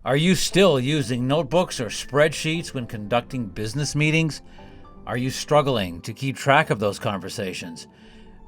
Are you still using notebooks or spreadsheets when conducting business meetings? Are you struggling to keep track of those conversations?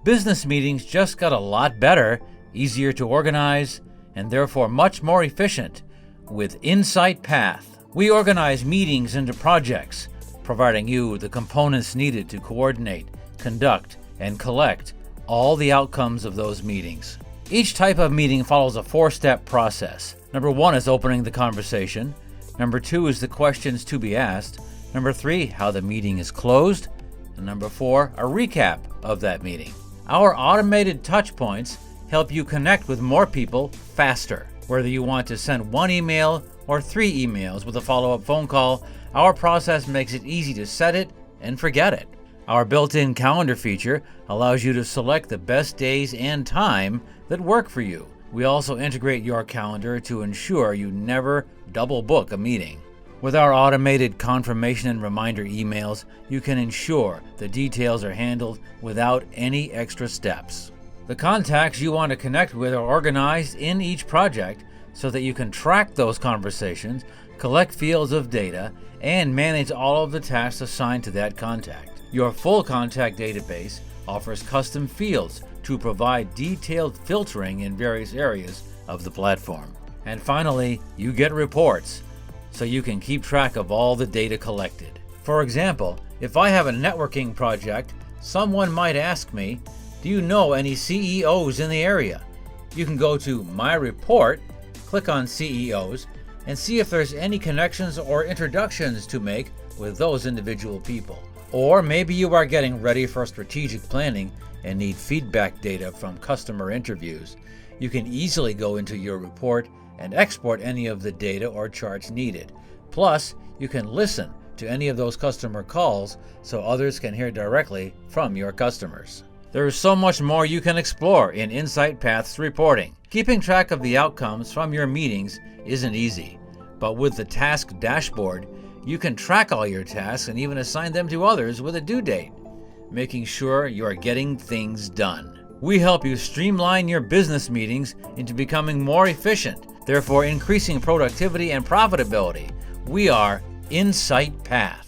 Business meetings just got a lot better, easier to organize, and therefore much more efficient with Insightpath. We organize meetings into projects, providing you the components needed to coordinate, conduct, and collect all the outcomes of those meetings. Each type of meeting follows a 4-step process. Number 1 is opening the conversation. Number 2 is the questions to be asked. Number 3, how the meeting is closed. And number 4, a recap of that meeting. Our automated touch points help you connect with more people faster. Whether you want to send 1 email or 3 emails with a follow-up phone call, our process makes it easy to set it and forget it. Our built-in calendar feature allows you to select the best days and time that work for you. We also integrate your calendar to ensure you never double book a meeting. With our automated confirmation and reminder emails, you can ensure the details are handled without any extra steps. The contacts you want to connect with are organized in each project so that you can track those conversations, collect fields of data, and manage all of the tasks assigned to that contact. Your full contact database offers custom fields to provide detailed filtering in various areas of the platform. And finally, you get reports so you can keep track of all the data collected. For example, if I have a networking project, someone might ask me, do you know any CEOs in the area? You can go to My Report, click on CEOs, and see if there's any connections or introductions to make with those individual people. Or maybe you are getting ready for strategic planning and need feedback data from customer interviews. You can easily go into your report and export any of the data or charts needed. Plus, you can listen to any of those customer calls so others can hear directly from your customers. There is so much more you can explore in Insightpath's reporting. Keeping track of the outcomes from your meetings isn't easy, but with the task dashboard, you can track all your tasks and even assign them to others with a due date, making sure you are getting things done. We help you streamline your business meetings into becoming more efficient, therefore increasing productivity and profitability. We are Insightpath.